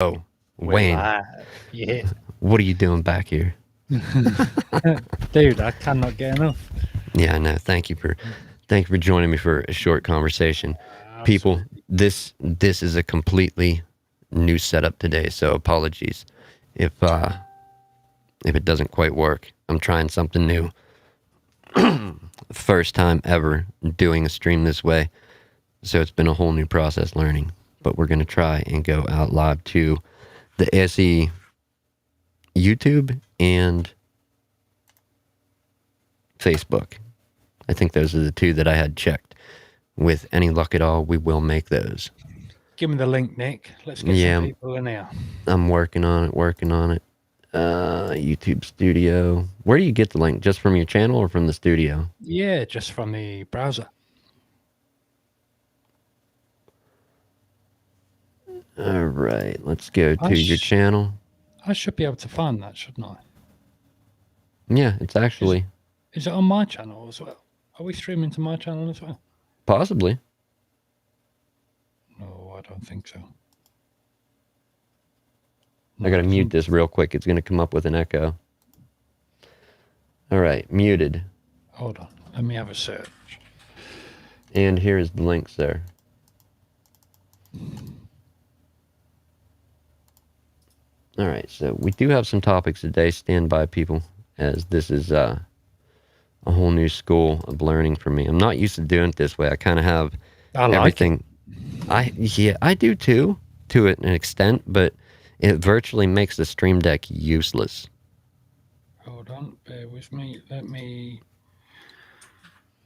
Oh, We're Wayne, live. Yeah. what are you doing back here? Dude, I cannot get enough. Yeah, I know. Thank you for joining me for a short conversation. People, Absolutely. this is a completely new setup today, so apologies if it doesn't quite work. I'm trying something new. First time ever doing a stream this way, so it's been a whole new process learning. But we're gonna try and go out live to the ASE YouTube and Facebook. I think those are the two that I had checked. With any luck at all, we will make those. Give me the link, Nick. Let's get Yeah, some people in here. I'm working on it. YouTube Studio. Where do you get the link? Just from your channel or from the studio? Yeah, just from the browser. All right, let's go to your channel. I should be able to find that, shouldn't I? Yeah, it's actually... Is it on my channel as well? Are we streaming to my channel as well? Possibly. No, I don't think so. I gotta mute this real quick. It's gonna come up with an echo. All right, muted. Hold on. Let me have a search. And here's the links there. All right, so we do have some topics today. Stand by, people, as this is a whole new school of learning for me. I'm not used to doing it this way. I kind of have everything. I do too, to an extent, but it virtually makes the Stream Deck useless. Hold on, bear with me. Let me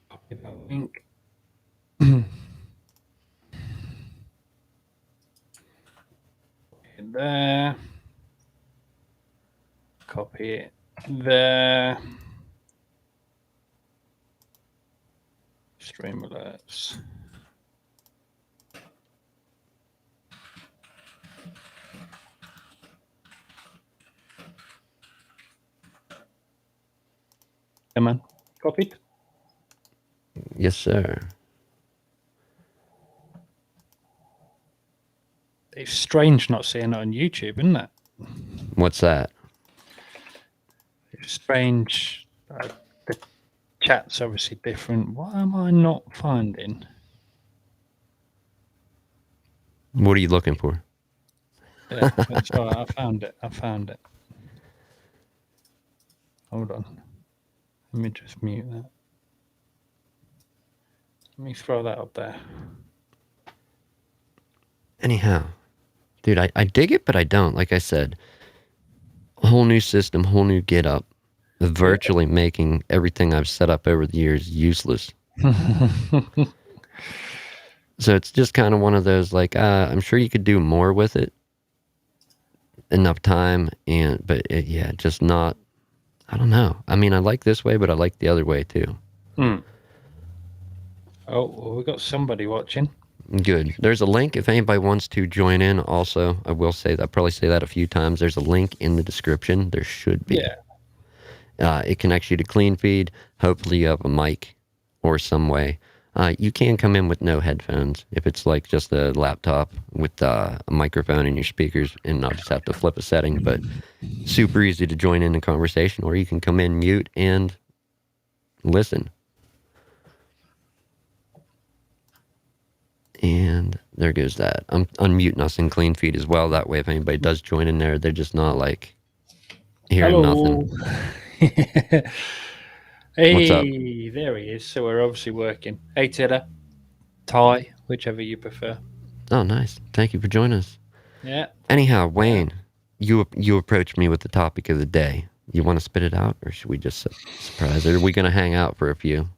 copy that link. There. Copy it there. Stream alerts. Come on, copied. Yes, sir. It's strange not seeing it on YouTube, isn't it? What's that? It's strange. The chat's obviously different. What am I not finding? What are you looking for? Yeah, that's all right. I found it. Hold on. Let me just mute that. Let me throw that up there. Anyhow, dude, I dig it, but I don't. Like I said, a whole new system, whole new get up, virtually making everything I've set up over the years useless. So it's just kind of one of those, like, I'm sure you could do more with it. Enough time, but just not, I don't know. I mean, I like this way, but I like the other way too. Oh, well, we got somebody watching. Good. There's a link if anybody wants to join in. Also, I will say that, I'll probably say that a few times. There's a link in the description. There should be. Yeah. It connects you to Clean Feed. Hopefully you have a mic or some way. You can come in with no headphones if it's like just a laptop with a microphone and your speakers, and I'll just have to flip a setting. But super easy to join in the conversation, or you can come in, mute, and listen. And there goes that. I'm unmuting us in Clean Feed as well. That way, if anybody does join in there, they're just not like hearing nothing. Hey, what's up? There he is. So we're obviously working. Hey, Tilla, Ty, whichever you prefer. Oh, nice. Thank you for joining us. Yeah. Anyhow, Wayne, you approached me with the topic of the day. You want to spit it out, or should we just surprise it? Or are we going to hang out for a few?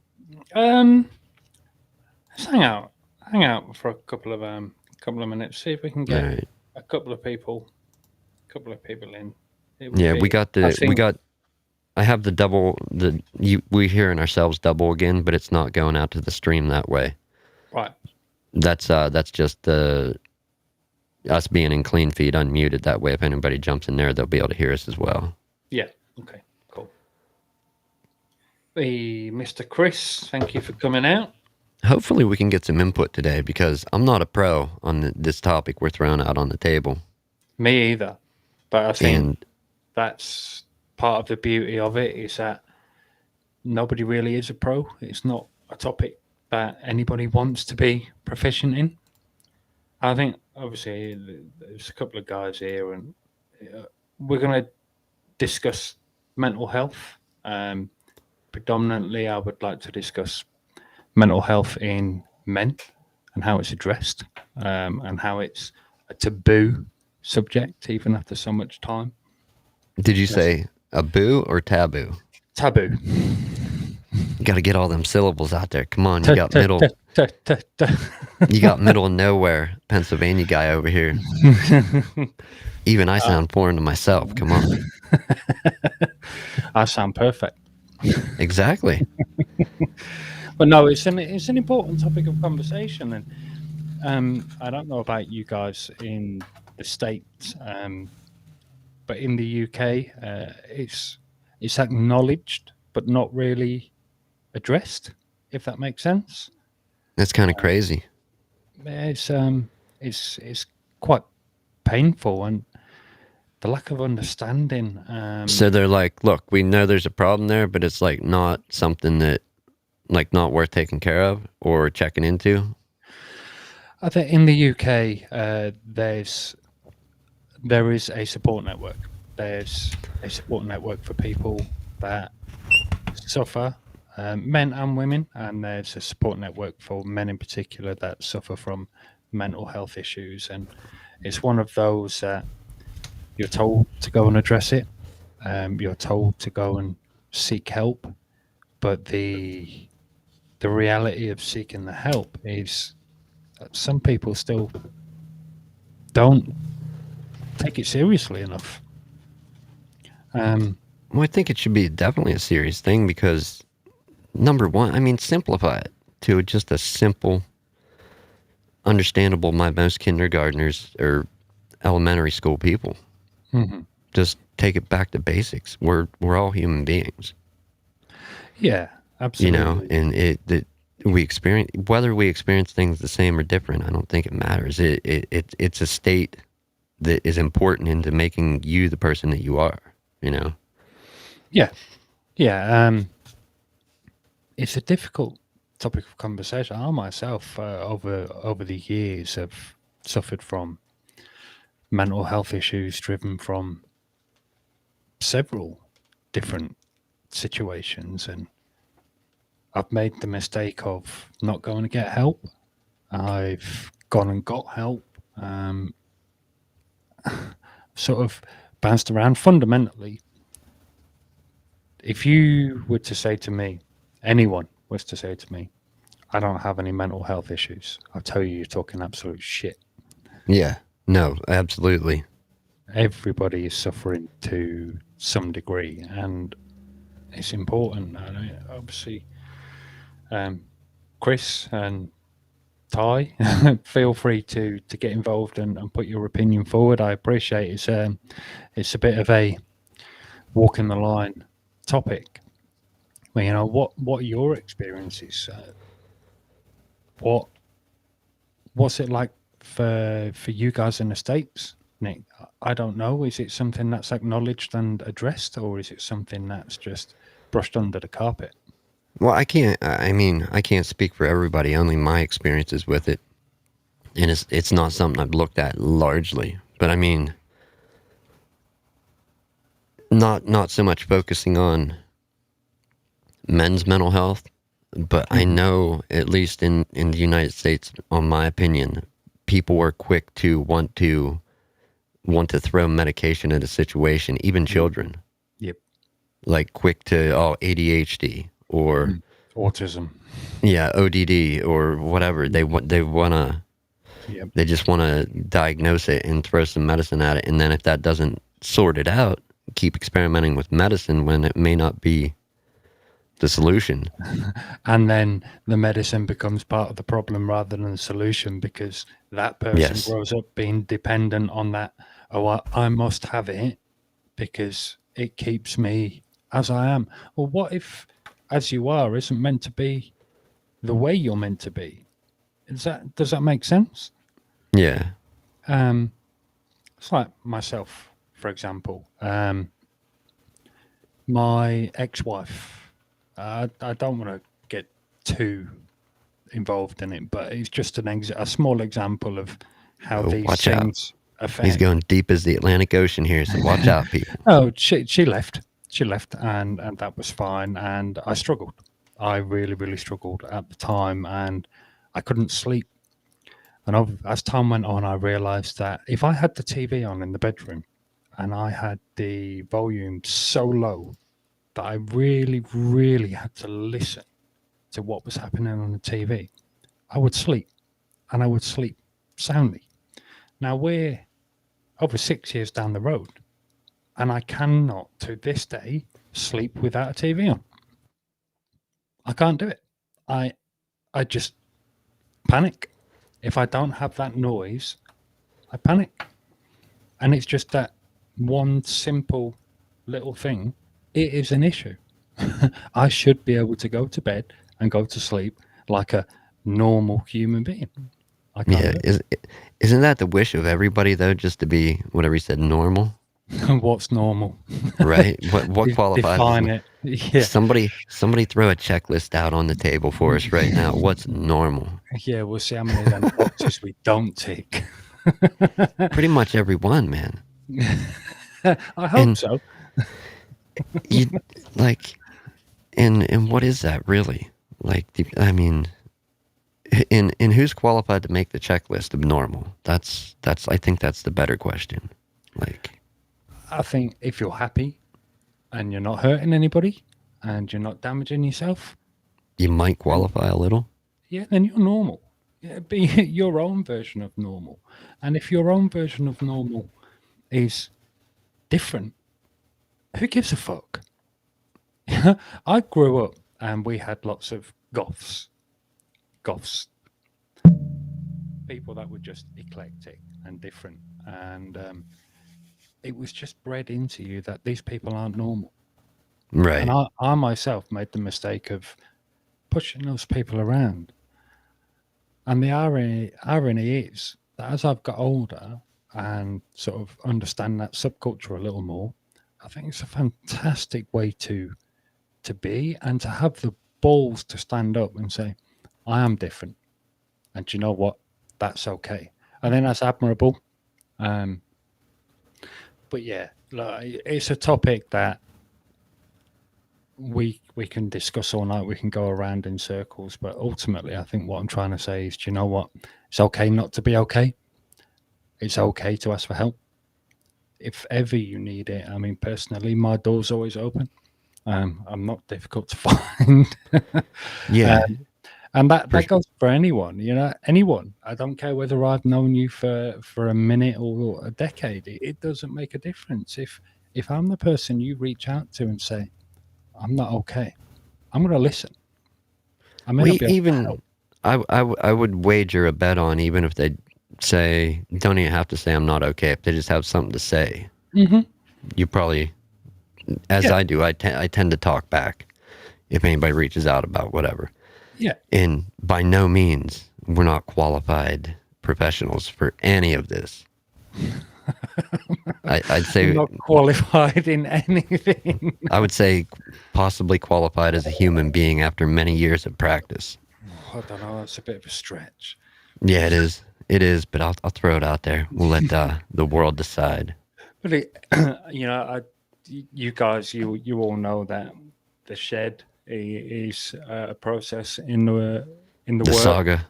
Let's hang out for a couple of minutes. See if we can get a couple of people in. I have the double. We hearing ourselves double again, but it's not going out to the stream that way. Right. That's just us being in Clean Feed unmuted. That way, if anybody jumps in there, they'll be able to hear us as well. Yeah. Okay. Cool. Hey, Mr. Chris, thank you for coming out. Hopefully we can get some input today, because I'm not a pro on this topic we're throwing out on the table. Me either. But I think And that's part of the beauty of it, is that nobody really is a pro. It's not a topic that anybody wants to be proficient in. I think, obviously, there's a couple of guys here, and we're going to discuss mental health. Predominantly, I would like to discuss mental health in men and how it's addressed, and how it's a taboo subject even after so much time. did you say a boo or taboo? Taboo. You got to get all them syllables out there. Come on, you got middle. You got middle of nowhere, Pennsylvania guy over here. Even I sound foreign to myself. Come on. I sound perfect. Exactly. But no, it's an important topic of conversation, and I don't know about you guys in the States, but in the UK, it's acknowledged but not really addressed, if that makes sense. That's kind of crazy. It's quite painful, and the lack of understanding. So they're like, look, we know there's a problem there, but it's like not something that, like, not worth taking care of or checking into. I think in the UK, there is a support network. There's a support network for people that suffer, men and women, and there's a support network for men in particular that suffer from mental health issues. And it's one of those that you're told to go and address it. You're told to go and seek help, but the reality of seeking the help is that some people still don't take it seriously enough. Well, I think it should be definitely a serious thing because, number one, I mean, simplify it to just a simple, understandable, my most kindergartners or elementary school people. Mm-hmm. Just take it back to basics. We're all human beings. Yeah, absolutely. You know, and we experience, whether we experience things the same or different, I don't think it matters. It's a state that is important into making you the person that you are, you know? Yeah. It's a difficult topic of conversation. I myself, over the years, have suffered from mental health issues driven from several different situations, and I've made the mistake of not going to get help. I've gone and got help. Sort of bounced around. Fundamentally, if you were to say to me, anyone was to say to me, I don't have any mental health issues, I'll tell you, you're talking absolute shit. Yeah, no, absolutely. Everybody is suffering to some degree, and it's important. Obviously, Chris and Ty, feel free to get involved and put your opinion forward. I appreciate it's a bit of a walking the line topic. Well, you know, what are your experiences? What's it like for you guys in the States, Nick? I don't know. Is it something that's acknowledged and addressed, or is it something that's just brushed under the carpet? Well, I can't speak for everybody, only my experiences with it. And it's not something I've looked at largely. But I mean, not so much focusing on men's mental health, but I know, at least in the United States, on my opinion, people are quick to want to throw medication at a situation, even children. Yep. Like quick to, ADHD or autism. Yeah, ODD or whatever. They wanna Yep. They just want to diagnose it and throw some medicine at it, and then if that doesn't sort it out, keep experimenting with medicine when it may not be the solution. And then the medicine becomes part of the problem rather than the solution, because that person grows up being dependent on that. Oh, I must have it because it keeps me as I am. Well, what if as you are isn't meant to be the way you're meant to be? Does that make sense? Yeah. It's like myself, for example. My ex-wife. I don't want to get too involved in it, but it's just a small example of how Oh, these watch out. things affect. He's going deep as the Atlantic Ocean here, so watch out, people. Oh, she left. She left, and that was fine. And I struggled. I really, really struggled at the time, and I couldn't sleep. And as time went on, I realised that if I had the TV on in the bedroom, and I had the volume so low that I really, really had to listen to what was happening on the TV, I would sleep, and I would sleep soundly. Now we're over 6 years down the road, and I cannot, to this day, sleep without a TV on. I can't do it. I just panic. If I don't have that noise, I panic. And it's just that one simple little thing. It is an issue. I should be able to go to bed and go to sleep like a normal human being. I can't. Yeah, isn't that the wish of everybody though? Just to be whatever you said, normal, What's normal? right? What qualifies? Define it. Yeah. Somebody throw a checklist out on the table for us right now. What's normal? Yeah, we'll see how many of them boxes we don't tick. Pretty much every one, man. I hope so. You like, and what is that really? Like, I mean, in who's qualified to make the checklist of normal? That's I think that's the better question. Like, I think if you're happy and you're not hurting anybody and you're not damaging yourself, you might qualify a little. yeah, then you're normal. Yeah, be your own version of normal. And if your own version of normal is different, who gives a fuck? I grew up and we had lots of goths, people that were just eclectic and different. And it was just bred into you that these people aren't normal. Right. And I myself made the mistake of pushing those people around. And the irony is that as I've got older and sort of understand that subculture a little more, I think it's a fantastic way to be and to have the balls to stand up and say, I am different. And you know what? That's okay. I think that's admirable. But yeah, like, it's a topic that we can discuss all night. We can go around in circles, but ultimately, I think what I'm trying to say is, do you know what? It's okay not to be okay. It's okay to ask for help if ever you need it. I mean, personally, my door's always open. I'm not difficult to find. Yeah. And that goes for anyone, you know, anyone. I don't care whether I've known you for a minute or a decade. It doesn't make a difference. If I'm the person you reach out to and say, I'm not okay, I'm going to listen. I may not be able to help. I would wager a bet on, even if they say, don't even have to say I'm not okay. If they just have something to say, you probably, as I do, I tend to talk back if anybody reaches out about whatever. Yeah. And by no means, we're not qualified professionals for any of this. I'd say I'm not qualified in anything. I would say possibly qualified as a human being after many years of practice. I don't know. That's a bit of a stretch. Yeah, it is. It is, but I'll throw it out there. We'll let the world decide. But you know, you guys, you all know that the shed is a process in the work. Saga.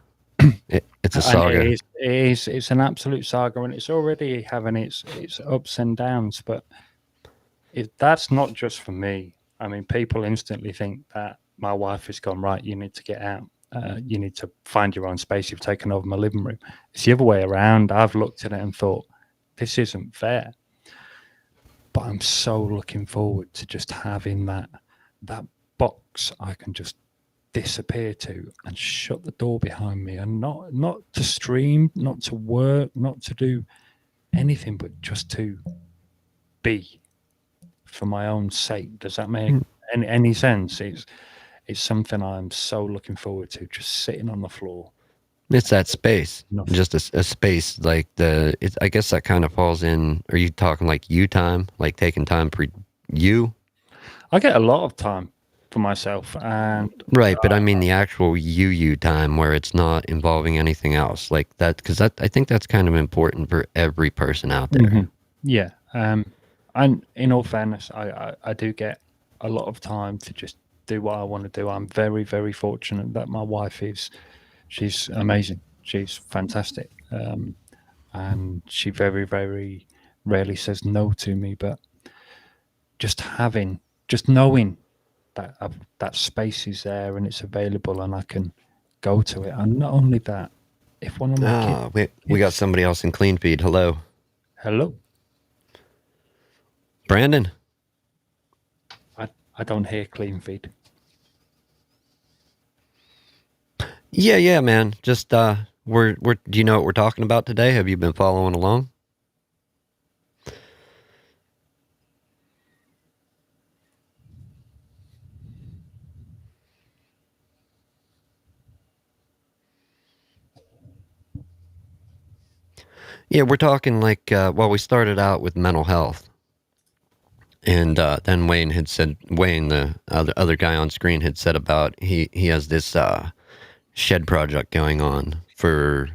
It's a saga. It's an absolute saga, and it's already having its ups and downs. But that's not just for me. I mean, people instantly think that my wife has gone, right, you need to get out. You need to find your own space. You've taken over my living room. It's the other way around. I've looked at it and thought, this isn't fair. But I'm so looking forward to just having that box I can just disappear to and shut the door behind me, and not to stream, not to work, not to do anything, but just to be for my own sake. Does that make any sense? It's something I'm so looking forward to, just sitting on the floor It's that space, enough. just a space like I guess that kind of falls in. Are you talking like you time, like taking time for you? I get a lot of time for myself, and Right, but I mean the actual you time where it's not involving anything else like that, because I think that's kind of important for every person out there. yeah. And in all fairness, I do get a lot of time to just do what I want to do. I'm very, very fortunate that my wife she's amazing. She's fantastic. And she very, very rarely says no to me, but just knowing that that space is there and it's available and I can go to it. And not only that, if one of my kids, We got somebody else in clean feed. Hello, hello, Brandon. I don't hear clean feed. Yeah, man. Just we're do you know what we're talking about today? Have you been following along? Yeah, we're talking like well, we started out with mental health. And then Wayne, the other guy on screen, had said about he has this shed project going on for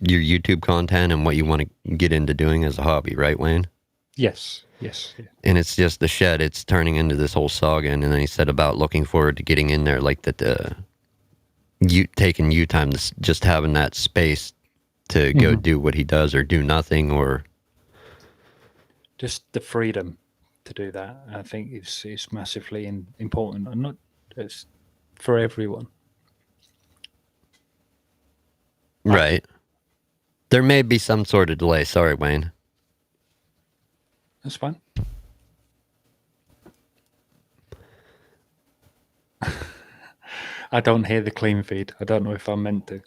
your YouTube content and what you want to get into doing as a hobby, right, Wayne? Yes, yes. Yeah. And it's just the shed. It's turning into this whole saga. And then he said about looking forward to getting in there, like that. You taking you time, just having that space to go do what he does or do nothing, or just the freedom to do that. I think it's massively important, and not it's for everyone. Right. There may be some sort of delay. Sorry, Wayne. That's fine. I don't hear the clean feed. I don't know if I'm meant to.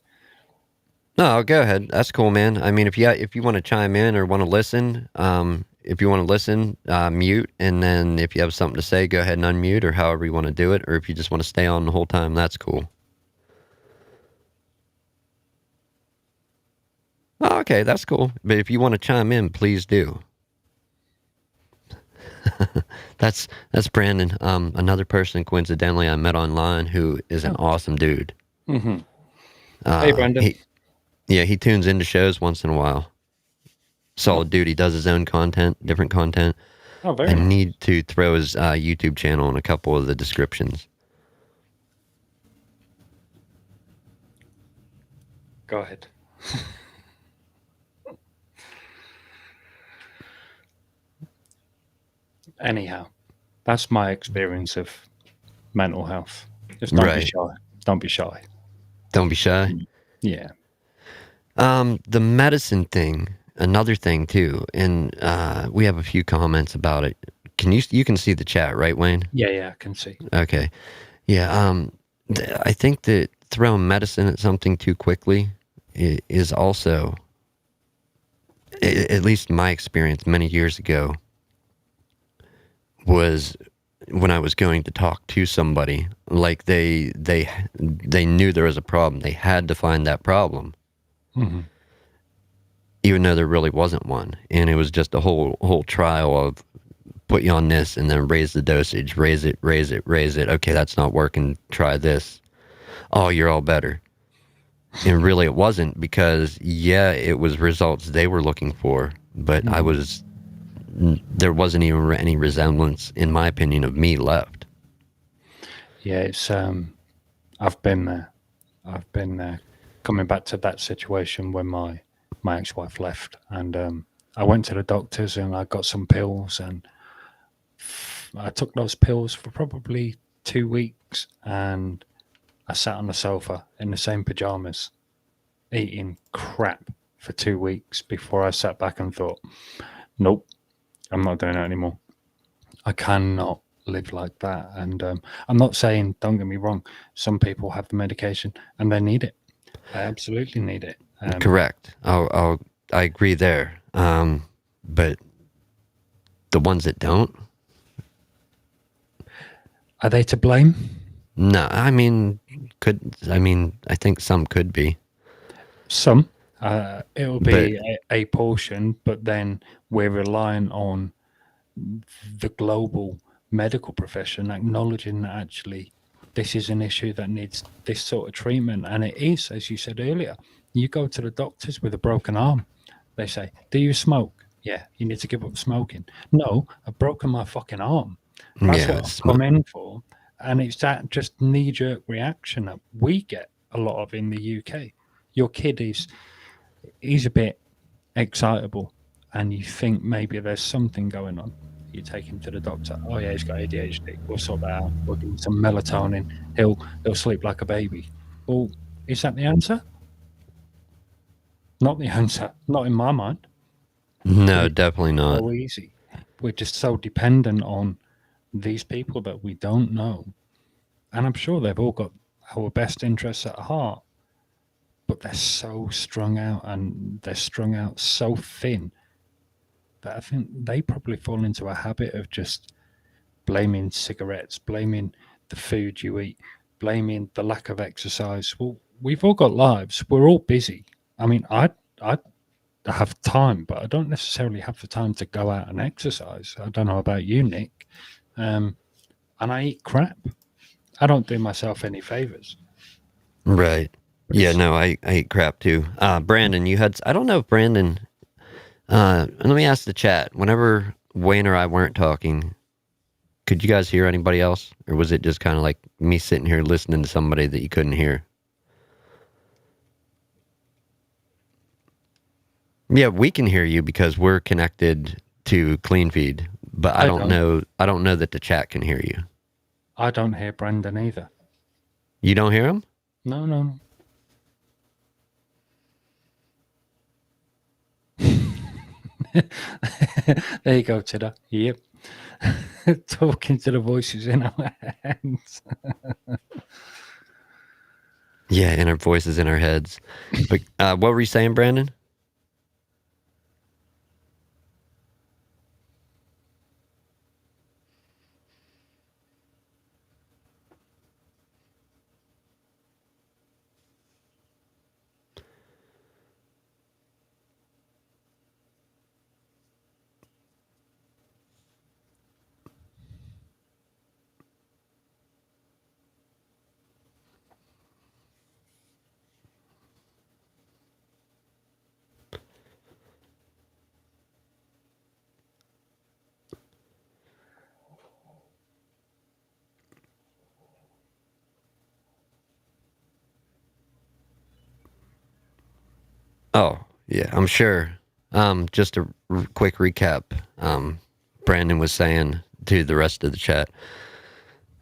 No, go ahead. That's cool, man. I mean, if you want to chime in or want to listen, if you want to listen, mute, and then if you have something to say, go ahead and unmute, or however you want to do it. Or if you just want to stay on the whole time, that's cool. Oh, okay, that's cool. But if you want to chime in, please do. That's Brandon. Another person coincidentally I met online who is an awesome dude. Mm-hmm. Hey, Brandon. He tunes into shows once in a while. Solid dude. He does his own content, different content. Oh, very I nice. need to throw his YouTube channel in a couple of the descriptions. Go ahead. Anyhow, that's my experience of mental health. Just don't be shy. Don't be shy. Don't be shy. Yeah. The medicine thing, another thing too, and we have a few comments about it. You can see the chat, right, Wayne? Yeah, I can see. Okay. Yeah, I think that throwing medicine at something too quickly is also, at least my experience many years ago, was when I was going to talk to somebody, like they knew there was a problem. They had to find that problem. Mm-hmm. Even though there really wasn't one. And it was just a whole trial of put you on this and then raise the dosage, raise it. Okay, that's not working. Try this. Oh, you're all better. And really it wasn't, because it was results they were looking for, but there wasn't even any resemblance, in my opinion, of me left. Yeah, it's I've been there. Coming back to that situation when my ex-wife left, and I went to the doctors and I got some pills, and I took those pills for probably 2 weeks, and I sat on the sofa in the same pajamas eating crap for 2 weeks before I sat back and thought, nope, I'm not doing it anymore. I cannot live like that. And I'm not saying, don't get me wrong, some people have the medication and they need it. I absolutely need it. Correct. I agree there. But the ones that don't, are they to blame? no. I mean, I think some could be. Some. It'll be a portion, but then we're relying on the global medical profession acknowledging that actually this is an issue that needs this sort of treatment. And it is, as you said earlier, you go to the doctors with a broken arm. They say, do you smoke? Yeah, you need to give up smoking. No, I've broken my fucking arm. That's what I've come in for. And it's that just knee-jerk reaction that we get a lot of in the UK. Your kid he's a bit excitable and you think maybe there's something going on. You take him to the doctor. Oh yeah, he's got ADHD. We'll sort that out. We'll give him some melatonin. He'll sleep like a baby. Well, is that the answer? Not the answer. Not in my mind. No, definitely not. So easy. We're just so dependent on these people that we don't know. And I'm sure they've all got our best interests at heart. But they're so strung out, and they're strung out so thin that I think they probably fall into a habit of just blaming cigarettes, blaming the food you eat, blaming the lack of exercise. Well, we've all got lives. We're all busy. I mean, I have time, but I don't necessarily have the time to go out and exercise. I don't know about you, Nick. And I eat crap. I don't do myself any favors. Right. Yeah, no, I eat crap too. Brandon, you had, I don't know if Brandon, let me ask the chat. Whenever Wayne or I weren't talking, could you guys hear anybody else? Or was it just kind of like me sitting here listening to somebody that you couldn't hear? Yeah, we can hear you because we're connected to CleanFeed, but I don't know that the chat can hear you. I don't hear Brandon either. You don't hear him? No. There you go, Tidda. Yep. Talking to the voices in our heads. Yeah, in our voices in our heads. But what were you saying, Brandon? Oh, yeah, I'm sure. Just a quick recap. Brandon was saying to the rest of the chat,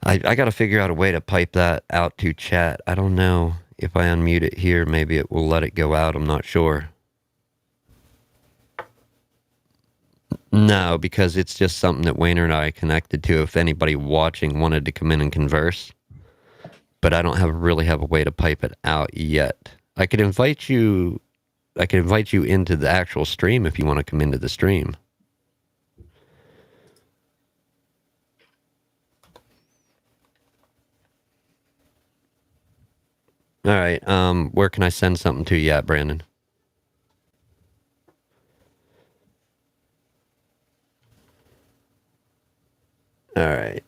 I got to figure out a way to pipe that out to chat. I don't know if I unmute it here, maybe it will let it go out. I'm not sure. No, because it's just something that Wayner and I connected to if anybody watching wanted to come in and converse. But I don't really have a way to pipe it out yet. I could invite you into the actual stream if you want to come into the stream. All right. Where can I send something to you at, Brandon? All right.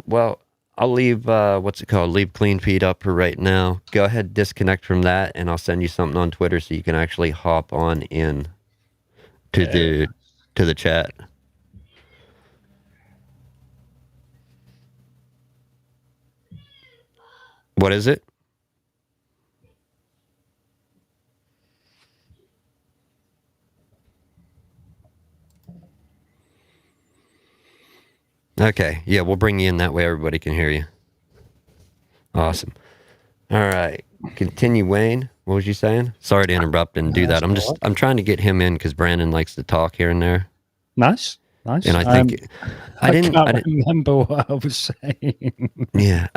Well, I'll leave, leave CleanFeed up for right now. Go ahead, disconnect from that, and I'll send you something on Twitter so you can actually hop on in to the chat. What is it? Okay, yeah, we'll bring you in that way everybody can hear you. Awesome. All right, continue, Wayne. What was you saying? Sorry to interrupt and do that. I'm trying to get him in because Brandon likes to talk here and there. Nice. And I think I can't remember what I was saying. Yeah,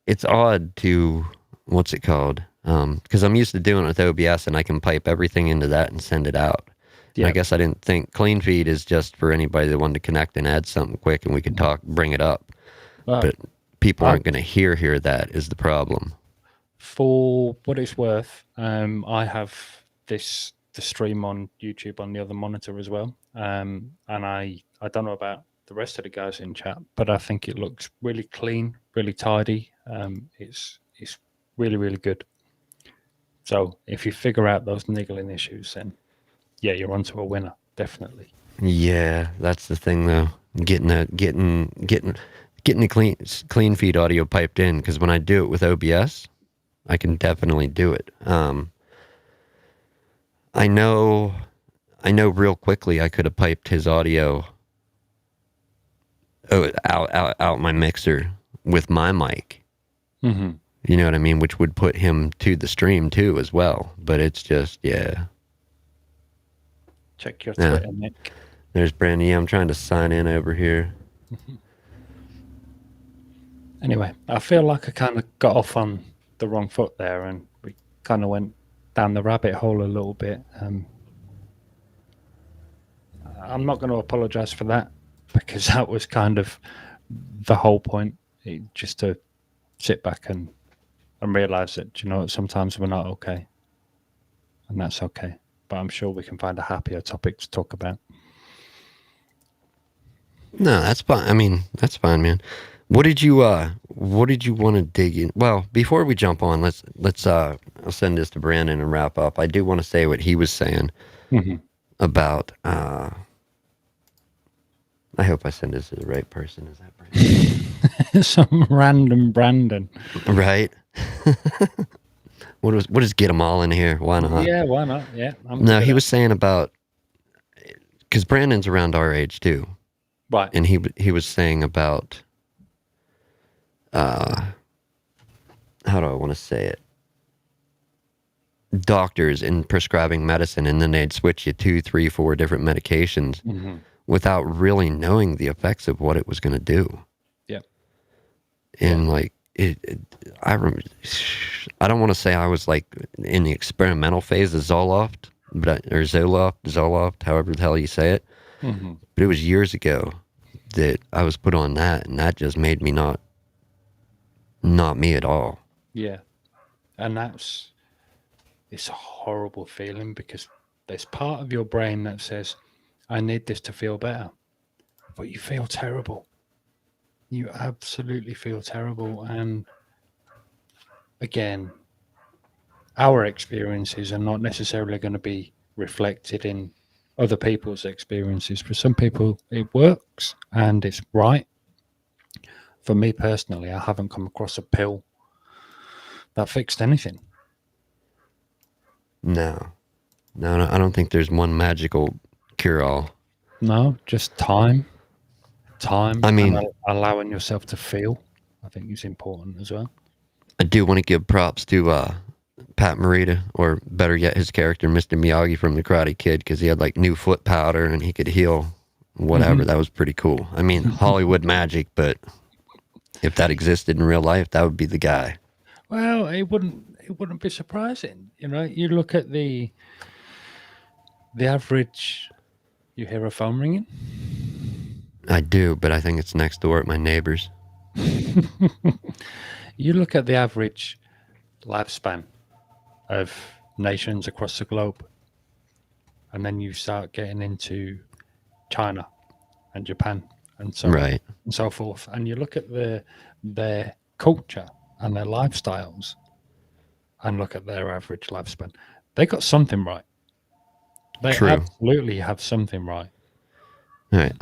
it's odd to what's it called? Because I'm used to doing it with OBS and I can pipe everything into that and send it out. Yeah. I guess I didn't think CleanFeed is just for anybody that wanted to connect and add something quick and we could bring it up. But people aren't going to hear that is the problem. For what it's worth, I have the stream on YouTube on the other monitor as well, and I don't know about the rest of the guys in chat, but I think it looks really clean, really tidy. It's really, really good. So if you figure out those niggling issues, then yeah, you're onto a winner, definitely. Yeah, that's the thing though. Getting the clean feed audio piped in, because when I do it with OBS, I can definitely do it. I know real quickly I could have piped his audio out my mixer with my mic. Mm-hmm. You know what I mean? Which would put him to the stream too as well. But it's just, yeah. Check your Twitter, Nick. There's Brandy. I'm trying to sign in over here. Anyway, I feel like I kind of got off on the wrong foot there, and we kind of went down the rabbit hole a little bit. I'm not going to apologize for that, because that was kind of the whole point, just to sit back and realize that, you know, sometimes we're not okay, and that's okay. But I'm sure we can find a happier topic to talk about. No, that's fine. I mean, that's fine, man. What did you want to dig in? Well, before we jump on, let's I'll send this to Brandon and wrap up. I do want to say what he was saying about I hope I send this to the right person. Is that Brandon? Some random Brandon. Right? What does get them all in here? Why not? Yeah, why not? Yeah. No, he was saying about, because Brandon's around our age too. Right. And he was saying about how do I want to say it? Doctors in prescribing medicine, and then they'd switch you 2, 3, 4 different medications without really knowing the effects of what it was going to do. Yeah. And like I don't want to say I was like in the experimental phase of Zoloft, or Zoloft, however the hell you say it. But it was years ago that I was put on that, and that just made me not me at all. Yeah. And it's a horrible feeling, because there's part of your brain that says, I need this to feel better. But you feel terrible. You absolutely feel terrible. And again, our experiences are not necessarily going to be reflected in other people's experiences. For some people, it works and it's right. For me personally, I haven't come across a pill that fixed anything. No, I don't think there's one magical cure-all. No, just time. I mean, and allowing yourself to feel, I think, is important as well. I do want to give props to Pat Morita, or better yet, his character, Mr. Miyagi from The Karate Kid, because he had like new foot powder and he could heal whatever. That was pretty cool. I mean, Hollywood magic, but if that existed in real life, that would be the guy. Well, it wouldn't be surprising. You know, you look at the average. You hear a phone ringing? I do, but I think it's next door at my neighbor's. You look at the average lifespan of nations across the globe, and then you start getting into China and Japan and so on and so forth, and you look at their culture and their lifestyles and look at their average lifespan. They got something right. They absolutely have something right. All right,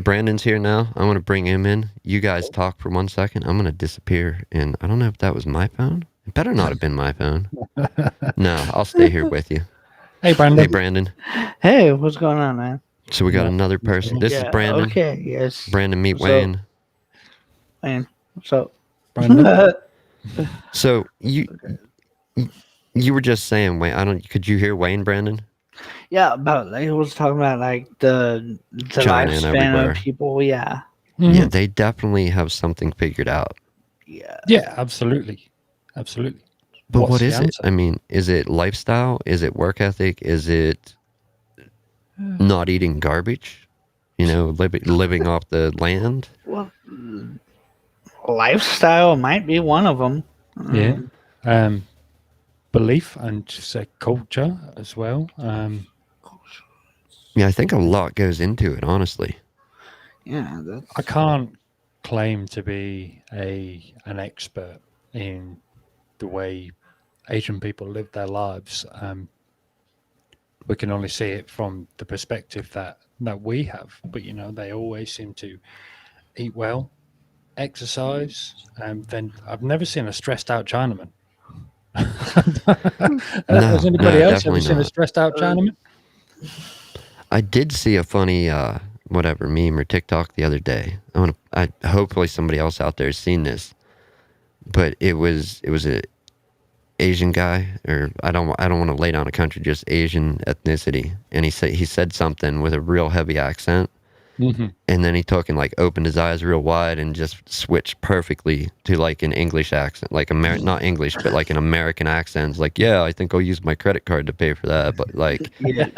Brandon's here now. I'm going to bring him in. You guys talk for 1 second. I'm going to disappear, and I don't know if that was my phone. It better not have been my phone. No, I'll stay here with you. Hey, Brandon. Hey, Brandon. Hey, what's going on, man? So we got another person. This is Brandon. Okay, yes. Brandon, meet Wayne. Wayne, what's up? Brandon. So you were just saying, Wayne. Could you hear Wayne, Brandon? Yeah, about like, I was talking about like the China lifespan of people. Yeah. Yeah, they definitely have something figured out. Yeah. Yeah, absolutely. But what is it? I mean, is it lifestyle? Is it work ethic? Is it not eating garbage? You know, living off the land? Well, lifestyle might be one of them. Yeah. belief and just a culture as well. Yeah, I think a lot goes into it, honestly. Yeah, that's I can't claim to be an expert in the way Asian people live their lives. We can only see it from the perspective that we have. But they always seem to eat well, exercise, and then I've never seen a stressed out Chinaman. Has anybody No, else ever definitely seen a not. stressed out Chinaman? I did see a funny whatever meme or TikTok the other day. I hopefully somebody else out there has seen this, but it was a Asian guy, or I don't want to lay down a country, just Asian ethnicity, and he said something with a real heavy accent, Mm-hmm. and then he took and like opened his eyes real wide and just switched perfectly to like an English accent, like not English, but like an American accent. It's like, yeah, I think I'll use my credit card to pay for that, but like yeah.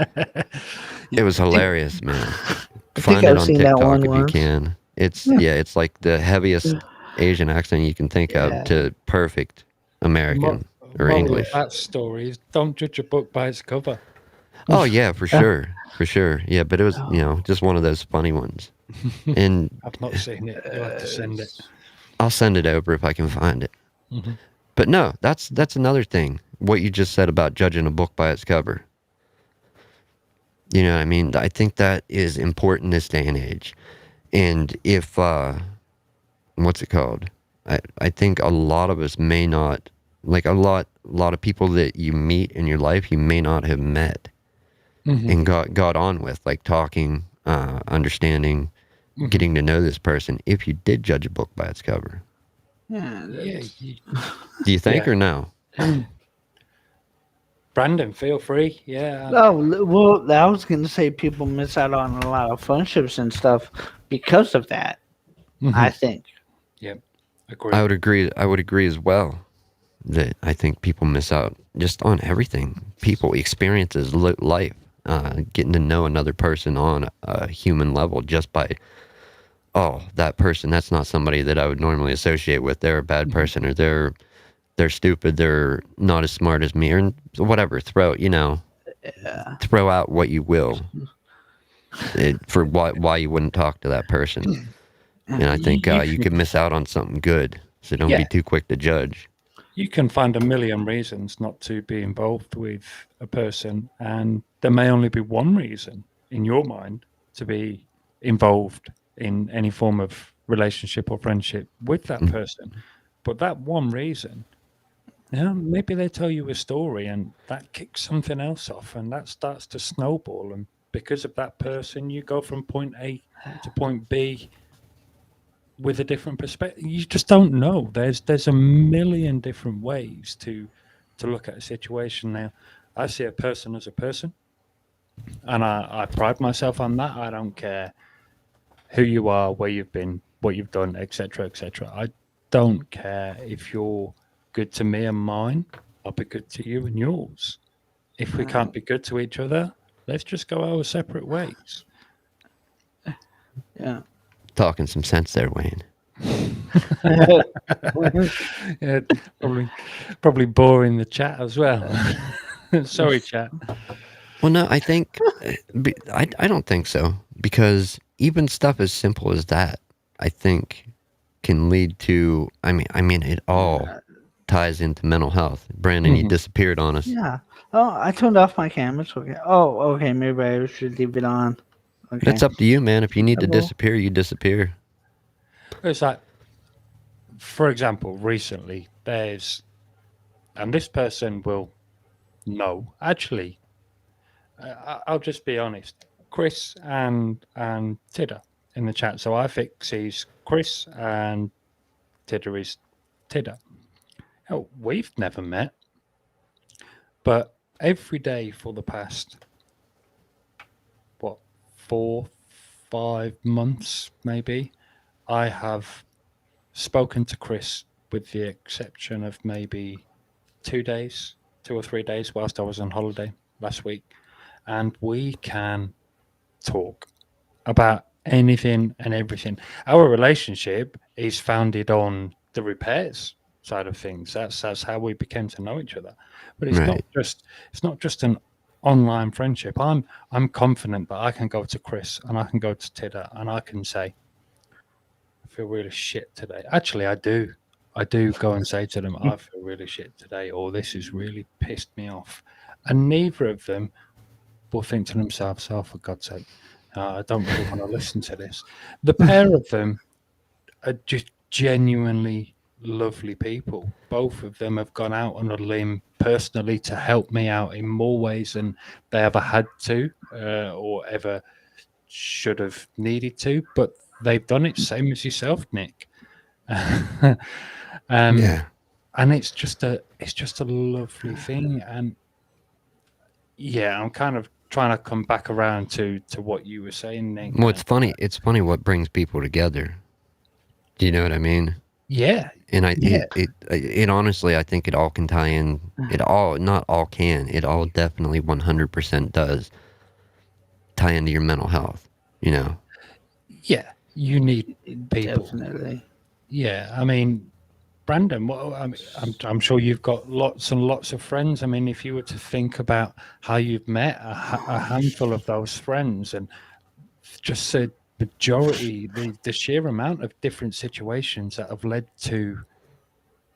it was hilarious, man. I think Find it I've on seen that TikTok one if you once. can. It's like the heaviest Asian accent you can think of Yeah. to perfect American or Moral of English. that story is don't judge a book by its cover. Oh yeah, for sure, for sure. Yeah, but it was just one of those funny ones, and I've not seen it. You'll have to send it. I'll send it over if I can find it. Mhm. But no, that's another thing. What you just said about judging a book by its cover. You know what I mean? I think that is important this day and age. And if what's it called? I think a lot of us may not, like a lot of people that you meet in your life you may not have met and got on with, like talking, understanding, getting to know this person if you did judge a book by its cover. Yeah. Yeah, Do you think Yeah. or no? Brandon, feel free. Yeah. Oh, well, I was going to say people miss out on a lot of friendships and stuff because of that, I think. Yeah. Agree. I would agree as well that I think people miss out just on everything. People experiences life, getting to know another person on a human level just by, oh, that person, that's not somebody that I would normally associate with. They're a bad person, or they're stupid. They're not as smart as me, or whatever. Throw out what you will for why you wouldn't talk to that person. And I think you could miss out on something good. So don't be Yeah. too quick to judge. You can find a million reasons not to be involved with a person, and there may only be one reason in your mind to be involved in any form of relationship or friendship with that person. But that one reason, maybe they tell you a story and that kicks something else off, and that starts to snowball. And because of that person, you go from point A to point B with a different perspective. You just don't know. There's a million different ways to look at a situation. Now, I see a person as a person, and I pride myself on that. I don't care who you are, where you've been, what you've done, etc., etc. I don't care if you're good to me and mine. I'll be good to you and yours. If we can't be good to each other, let's just go our separate ways. Yeah. Talking some sense there, Wayne. Yeah, probably boring the chat as well. Sorry, chat. Well, no, I think I don't think so, because even stuff as simple as that, I think, can lead to. I mean, it all ties into mental health. Brandon, you disappeared on us. Yeah. Oh, I turned off my camera. It's okay. Oh, okay. Maybe I should leave it on. Okay. That's up to you, man. If you need to Well- disappear, you disappear. It's like, for example, recently there's, and this person will know. Actually, I'll just be honest. Chris and Tidder in the chat. So iFix is Chris and Tidder is Tidder. Oh, we've never met, but every day for the past 4, 5 months maybe, I have spoken to Chris with the exception of maybe 2 days, 2 or 3 days whilst I was on holiday last week, and we can talk about anything and everything. Our relationship is founded on the repairs side of things. That's how we became to know each other. But it's Right. not just an online friendship. I'm confident that I can go to Chris and I can go to Tidder and I can say, I feel really shit today. Actually, I do. I do go and say to them, I feel really shit today, or this has really pissed me off. And neither of them will think to themselves, oh, for God's sake, I don't really want to listen to this. The pair of them are just genuinely lovely people. Both of them have gone out on a limb personally to help me out in more ways than they ever had to or ever should have needed to, but they've done it same as yourself, Nick. Yeah. And it's just a lovely thing. And yeah, I'm kind of trying to come back around to what you were saying, Nick. Well, it's funny. It's funny what brings people together. Do you know what I mean? Yeah. And Yeah. it honestly, I think it all can tie in. It all, not all can. It all definitely 100% does tie into your mental health. You know. Yeah, you need people. Definitely. Yeah, I mean, Brandon, I'm sure you've got lots and lots of friends. I mean, if you were to think about how you've met a handful of those friends, and just the majority, the sheer amount of different situations that have led to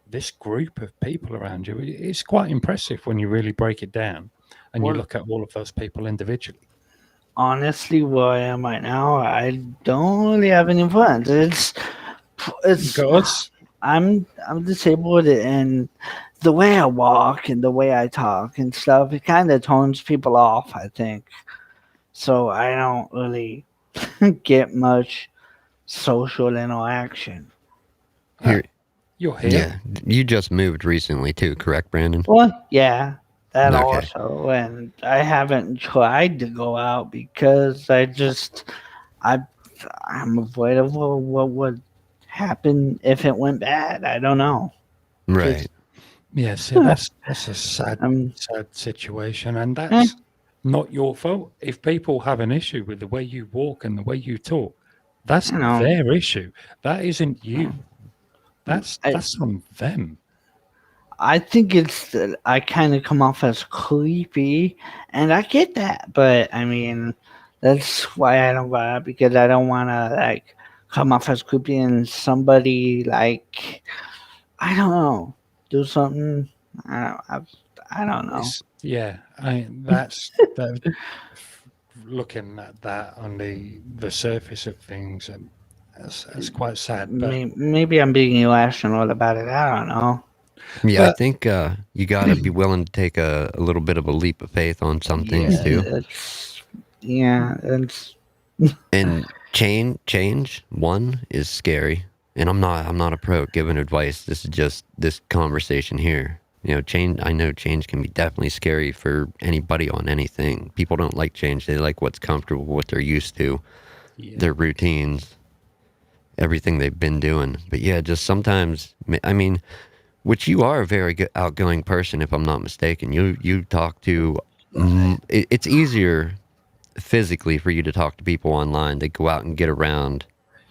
this group of people around you, it's quite impressive when you really break it down and you Well- look at all of those people individually. Honestly, where I am right now, I don't really have any friends. It's Because I'm disabled, and the way I walk and the way I talk and stuff, it kind of tones people off, I think. So I don't really get much social interaction. Here, you're here. yeah. You just moved recently too, correct, Brandon? Well, yeah, that Okay. also, and I haven't tried to go out because I'm afraid of what would happen if it went bad. I don't know. Right. Yeah, see, that's a sad Um, situation, and that's not your fault. If people have an issue with the way you walk and the way you talk, that's You know. their issue. That isn't you. That's I- on them. I think it's that I kind of come off as creepy, and I get that, but I mean, that's why I don't go out, because I don't want to like come off as creepy and somebody like, I don't know, do something. I don't know. Yeah, that's looking at that on the surface of things, and that's quite sad. But Maybe I'm being irrational about it. I don't know. Yeah, I But- think you got to be willing to take a little bit of a leap of faith on some things too. It's And change one is scary. And I'm not a pro at giving advice. This is just this conversation here. You know, change. I know change can be definitely scary for anybody on anything. People don't like change. They like what's comfortable, what they're used to, yeah. their routines, everything they've been doing. But yeah, just sometimes. I mean, which you are a very good outgoing person, if I'm not mistaken. You talk to. It's easier physically for you to talk to people online. They go out and get around.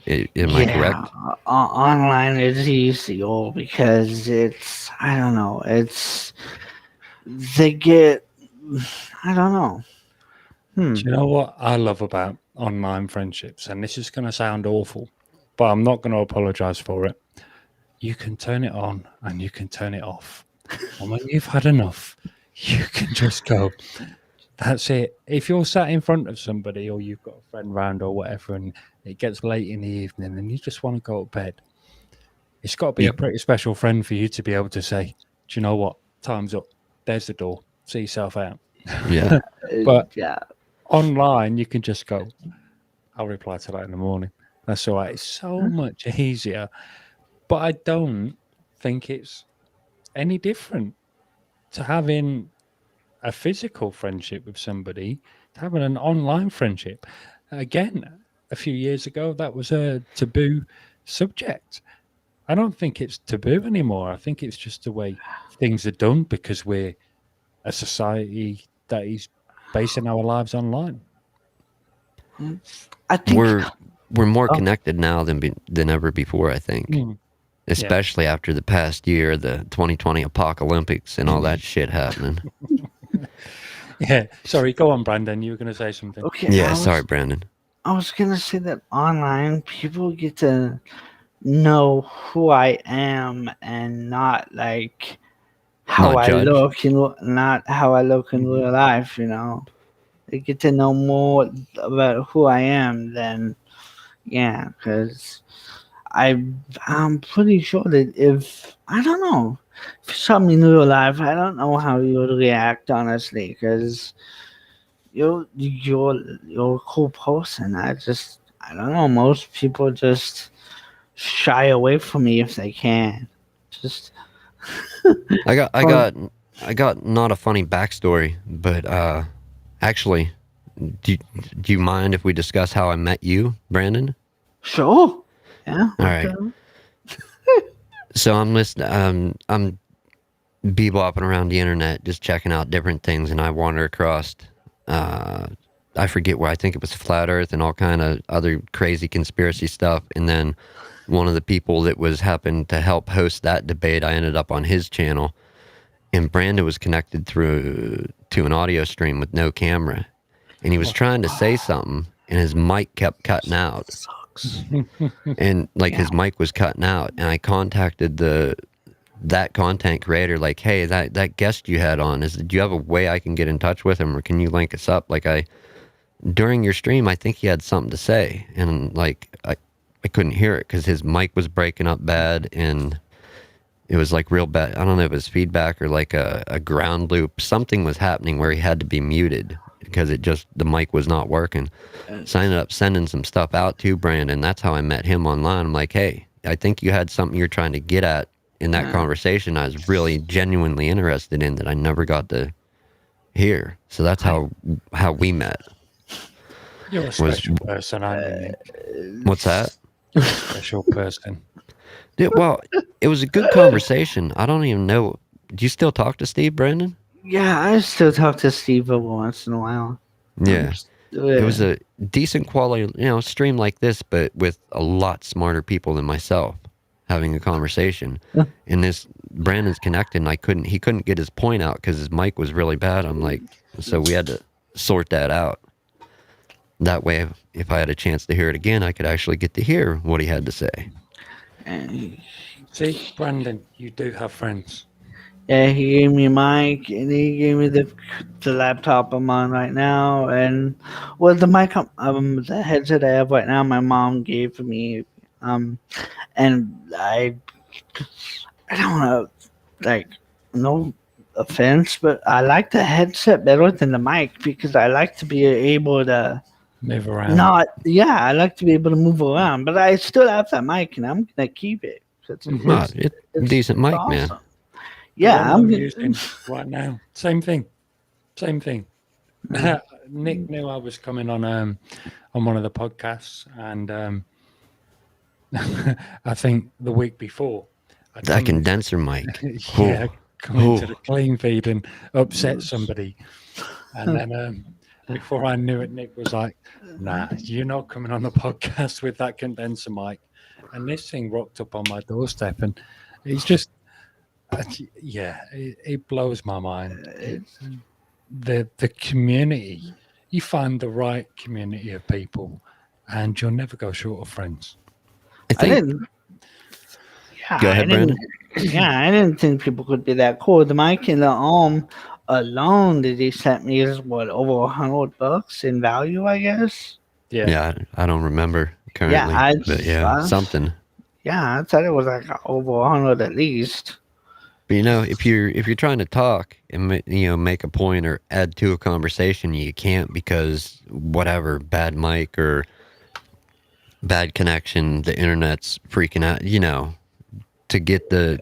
Am I correct? Online is easier because it's, I don't know, they get, I don't know. Do you know what I love about online friendships? And this is going to sound awful, but I'm not going to apologize for it. You can turn it on and you can turn it off. And when you've had enough, you can just go, that's it. If you're sat in front of somebody or you've got a friend round or whatever, and it gets late in the evening and you just want to go to bed, it's got to be a pretty special friend for you to be able to say, do you know what? Time's up. There's the door. See yourself out. Yeah. But Yeah, online, you can just go, I'll reply to that in the morning. That's all right. It's so much easier. But I don't think it's any different to having a physical friendship with somebody, to having an online friendship. Again, a few years ago, that was a taboo subject. I don't think it's taboo anymore. I think it's just the way things are done because we're a society that is basing our lives online. I think We're more connected now than ever before, I think. especially after the past year, the 2020 apocalyptics and all that shit happening. Yeah. Sorry, go on, Brandon. You were going to say something. Okay. Yeah, sorry, Brandon. I was gonna say that online people get to know who I am and not like how Not I judge. look not how I look in real life. They get to know more about who I am than because I'm pretty sure that if I don't know if you saw me in real life, I don't know how you would react honestly because you're a cool person. I don't know. Most people just shy away from me if they can. Just I got not a funny backstory, but actually, do you mind if we discuss how I met you, Brandon? sure. Yeah. All right. So I'm listening. I'm bebopping around the internet, just checking out different things, and I wander across. I forget where. I think it was Flat Earth and all kind of other crazy conspiracy stuff. And then one of the people that was happened to help host that debate, I ended up on his channel, and Brandon was connected through to an audio stream with no camera, and he was trying to say something, and his mic kept cutting out. Sucks. And his mic was cutting out, and I contacted that content creator, like, hey, that guest you had on, do you have a way I can get in touch with him, or can you link us up? During your stream, I think he had something to say, and I couldn't hear it because his mic was breaking up bad, and it was real bad. I don't know if it was feedback or a ground loop. Something was happening where he had to be muted because the mic was not working. So I ended up sending some stuff out to Brandon. That's how I met him online. I'm like, hey, I think you had something you're trying to get at in that conversation I was really genuinely interested in that I never got to hear. So that's how we met. You're a special person, aren't you, Nick? What's that? Special person. Well, it was a good conversation. I don't even know. Do you still talk to Steve, Brandon? Yeah, I still talk to Steve every once in a while. Yeah. It was a decent quality, stream like this, but with a lot smarter people than myself having a conversation. And this Brandon's connected, and he couldn't get his point out because his mic was really bad. I'm like, so we had to sort that out. That way, if I had a chance to hear it again, I could actually get to hear what he had to say. See, Brandon, you do have friends. Yeah, he gave me a mic and he gave me the laptop I'm on right now, and the mic the headset I have right now my mom gave me, and I don't know, no offense, but I like the headset better than the mic because I like to be able to move around. I like to be able to move around, but I still have that mic and I'm gonna keep it. It's a decent mic, awesome. Man. Yeah, I'm using right now. Same thing. Nick knew I was coming on one of the podcasts, and I think the week before, that condenser mic. Come into the clean feed and upset somebody, and then before I knew it, Nick was like, "Nah, you're not coming on the podcast with that condenser mic." And this thing rocked up on my doorstep, and it's just. It blows my mind. The community, you find the right community of people, and you'll never go short of friends. I think. Go ahead, Brandon. I didn't think people could be that cool. The mic and the arm alone that he sent me is over $100 in value, I guess. Yeah, I don't remember currently. Something. Yeah, I thought it was over 100 at least. But if you're trying to talk and make a point or add to a conversation, you can't because whatever, bad mic or bad connection, the internet's freaking out. To get to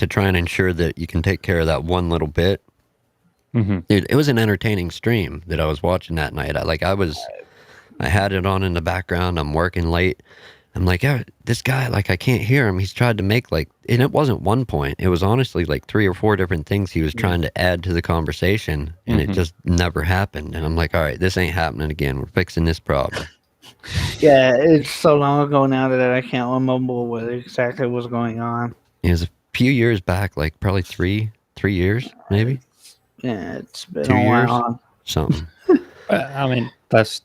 try and ensure that you can take care of that one little bit. Mm-hmm. It was an entertaining stream that I was watching that night. I had it on in the background. I'm working late. I'm like, this guy, I can't hear him. He's tried to make and it wasn't one point. It was honestly 3 or 4 different things he was trying to add to the conversation, and it just never happened. And I'm like, all right, this ain't happening again. We're fixing this problem. Yeah, it's so long ago now that I can't remember what exactly was going on. It was a few years back, like probably three years, maybe Yeah, it's been 2 a years, while. something. I mean, that's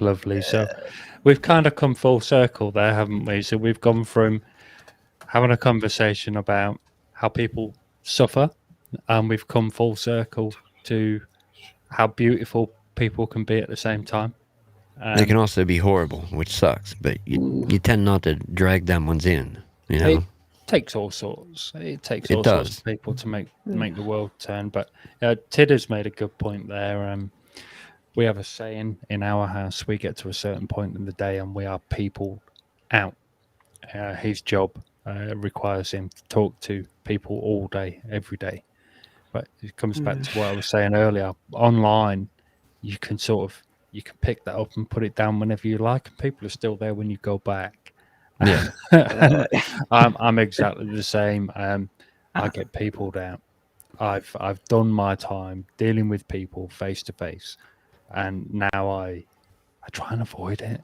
lovely. So we've kind of come full circle there, haven't we? So we've gone from having a conversation about how people suffer, and we've come full circle to how beautiful people can be at the same time. They can also be horrible, which sucks, but you tend not to drag them ones in, you know? It takes all sorts. It takes It all sorts does. of people to make the world turn. But Tidder's made a good point there. We have a saying in our house: we get to a certain point in the day, and we are people out. His job requires him to talk to people all day, every day. But it comes back to what I was saying earlier. Online, you can pick that up and put it down whenever you like, and people are still there when you go back. Yeah. I'm exactly the same. I get peopled out. I've done my time dealing with people face to face, and now I try and avoid it.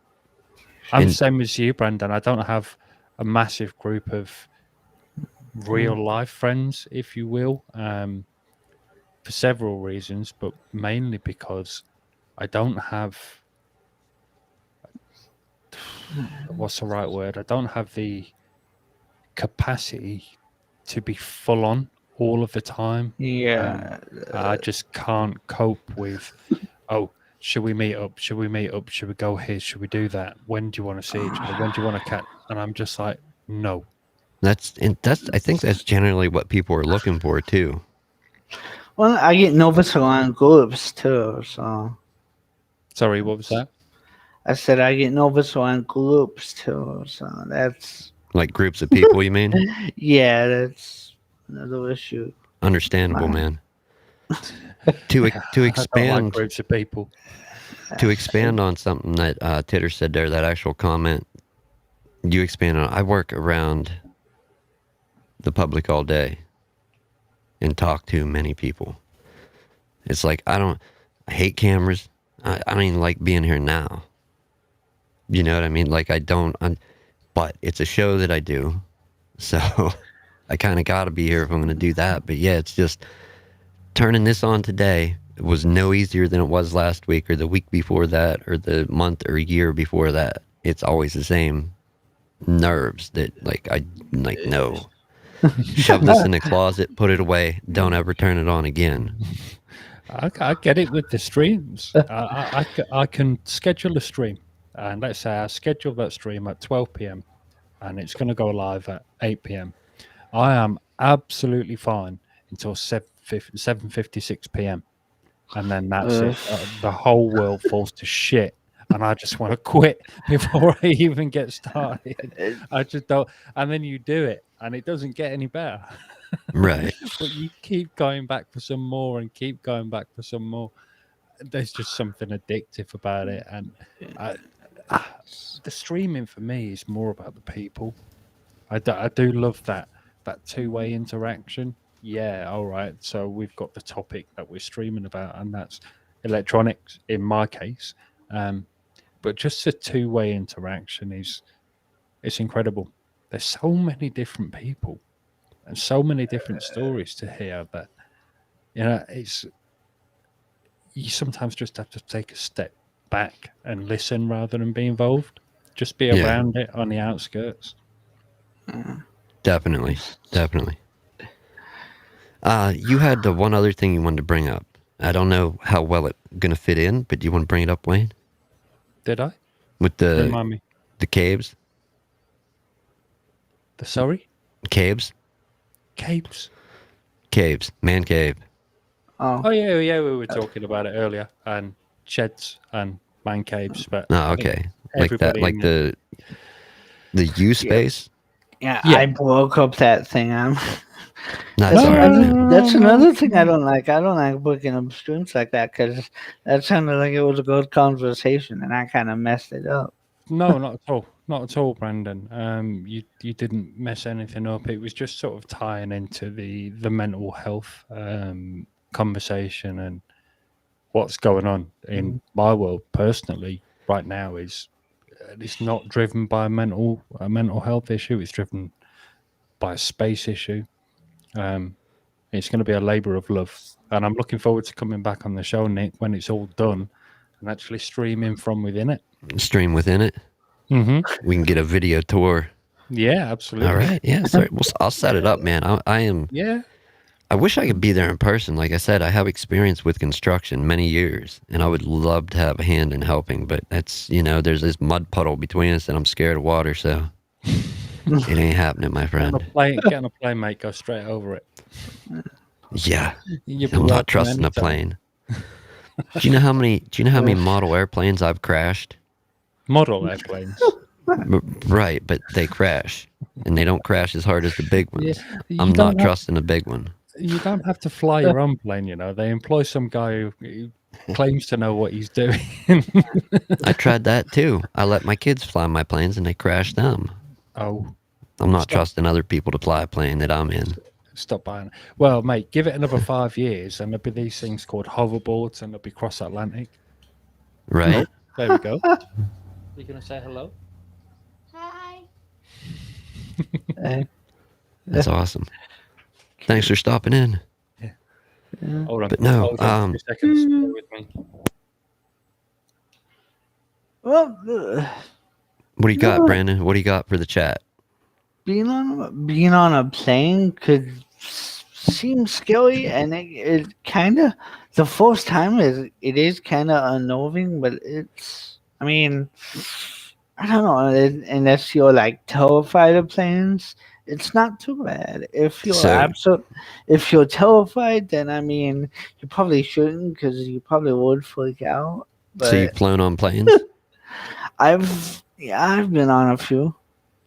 I'm the And same as you, Brandon. I don't have a massive group of real life friends, if you will, for several reasons, but mainly because I don't have what's the right word? I don't have the capacity to be full on all of the time. Yeah, I just can't cope with, oh, should we meet up? Should we meet up? Should we go here? Should we do that? When do you want to see each other? When do you want to catch? And I'm just like, no. that's I think that's generally what people are looking for too. well, I get nervous around groups too. So Sorry, what was that? I said I get nervous around groups too. So that's Like groups of people, you mean? yeah, that's another issue. Understandable, man. To I don't like expand groups of people. to expand on something that Titter said there, that actual comment you expand on. I work around the public all day and talk to many people. It's like I hate cameras. I don't even like being here now. You know what I mean? Like but it's a show that I do, so I kind of got to be here if I'm going to do that. But yeah, it's just turning this on today. It was no easier than it was last week or the week before that or the month or year before that. It's always the same nerves that no. Shove this in a closet, put it away, don't ever turn it on again. I get it with the streams. I can schedule a stream, and let's say I schedule that stream at 12 p.m. and it's going to go live at 8 p.m. I am absolutely fine until 7:56 p.m. and then that's it. The whole world falls to shit, and I just want to quit before I even get started. I just don't. And then you do it, and it doesn't get any better. Right. But you keep going back for some more and keep going back for some more. There's just something addictive about it, and the streaming for me is more about the people. I do love that two-way interaction. Yeah, all right. So we've got the topic that we're streaming about, and that's electronics in my case. But just the two-way interaction it's incredible. There's so many different people and so many different stories to hear that you sometimes just have to take a step back and listen rather than be involved. Just be Yeah. around it on the outskirts. Definitely. You had the one other thing you wanted to bring up. I don't know how well it's going to fit in, but do you want to bring it up, Wayne? Did I? With Remind me. the caves? Sorry? Caves? Capes? Caves. Man cave. Oh yeah, we were talking about it earlier, and sheds and man caves. But Oh, okay. Like that, everybody like in the U space? Yeah, Yeah. I broke up that thing. That's all right, man. That's another thing I don't like. I don't like booking up streams like that because that sounded like it was a good conversation, and I kind of messed it up. No, not at all. Not at all, Brandon. You didn't mess anything up. It was just sort of tying into the mental health conversation, and what's going on in my world personally right now is it's not driven by a mental health issue. It's driven by a space issue. It's going to be a labour of love, and I'm looking forward to coming back on the show, Nick, when it's all done and actually streaming from within it. Stream within it. Mm-hmm. We can get a video tour. Yeah, absolutely. All right. Yeah. Sorry. Well, I'll set it up, man. I am. Yeah. I wish I could be there in person. Like I said, I have experience with construction many years, and I would love to have a hand in helping. But that's, there's this mud puddle between us, and I'm scared of water, so it ain't happening, my friend. Get on a plane, mate. Go straight over it. Yeah, You'll be I'm not welcome trusting a anytime. plane. Do you know how many model airplanes I've crashed? Model airplanes. Right, but they crash, and they don't crash as hard as the big ones. You I'm don't not trusting a big one. You don't have to fly your own plane, They employ some guy who claims to know what he's doing. I tried that too. I let my kids fly my planes, and they crashed them. Oh, I'm not trusting other people to fly a plane that I'm in. stop buying it. Well, mate, give it another 5 years, and there'll be these things called hoverboards, and they'll be cross-Atlantic. Right? There we go. You gonna say hello? Hi. That's awesome. Thanks for stopping in. Hold on. But no, Hold on 2 seconds. Stay with me. Well, What do you got, Brandon? What do you got for the chat? being on a plane could seem scary, and it kind of the first time it is kind of unnerving, but it's. I mean, I don't know. Unless you're like terrified of planes, it's not too bad. If you're terrified, then I mean, you probably shouldn't, because you probably would freak out. But So you've flown on planes? I've been on a few.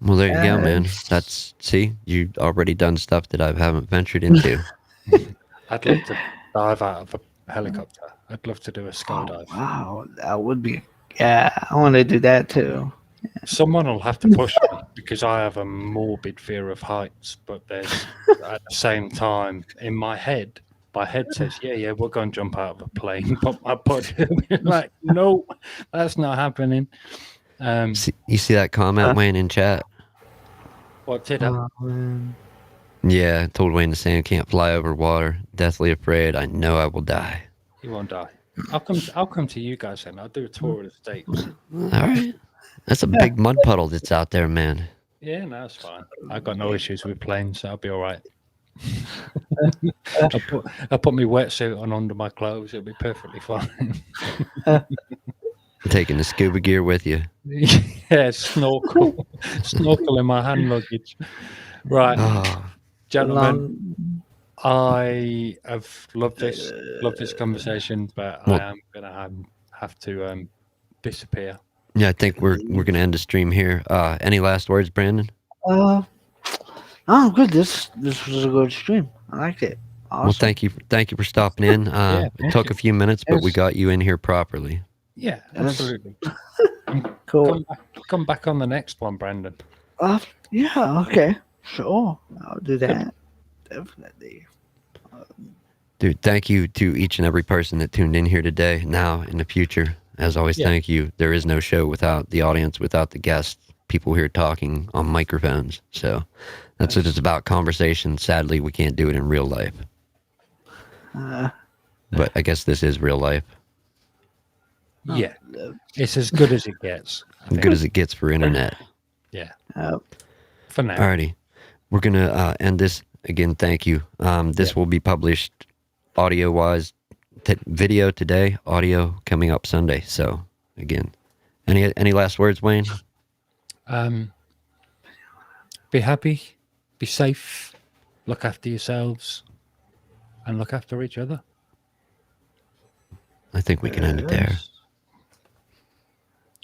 Well, there you go, man. See, you've already done stuff that I haven't ventured into. I'd love to dive out of a helicopter. I'd love to do a Oh, skydive. wow, that would be. Yeah, I want to do that too. Someone will have to push me because I have a morbid fear of heights. But there's at the same time in my head says, yeah, we're going to jump out of a plane. But my body like, no, that's not happening. You see that comment, Wayne, in chat? What did I? Man. Yeah, I told Wayne the same. Can't fly over water. Deathly afraid. I know I will die. You won't die. I'll come to you guys then. I'll do a tour of the States. All right. That's a big mud puddle that's out there, man. Yeah, no, it's fine. I've got no issues with planes, so I'll be all right. I'll put my wetsuit on under my clothes. It'll be perfectly fine. Taking the scuba gear with you. Yeah, snorkel in my hand luggage. Right, Oh, gentlemen, I have loved this conversation, but I am gonna have to disappear. yeah, I think we're gonna end the stream here. Any last words, Brandon? Oh, good. This was a good stream. I liked it. Awesome. Well, thank you for stopping in. It took a few minutes, but we got you in here properly. Yeah, absolutely. Cool. Come back on the next one, Brandon. Yeah. Okay. Sure. I'll do that. Definitely. Dude, thank you to each and every person that tuned in here today, now, in the future. As always, thank you. There is no show without the audience, without the guests, people here talking on microphones. So that's what it's about, conversation. Sadly, we can't do it in real life. But I guess this is real life. Yeah, it's as good as it gets. As good as it gets for internet. Yeah. Uh, For now. Alrighty. We're going to end this. Again, thank you. This will be published audio-wise. Video today, audio coming up Sunday. So, again, any last words, Wayne? Be happy, be safe, look after yourselves, and look after each other. I think we can end it there.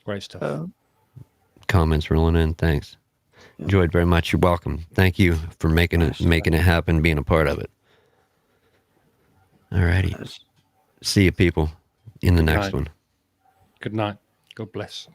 Great stuff. Comments rolling in. Thanks. Enjoyed very much. You're welcome. Thank you for making it happen, being a part of it. Alrighty. See you, people, in the next one. Good night. God bless.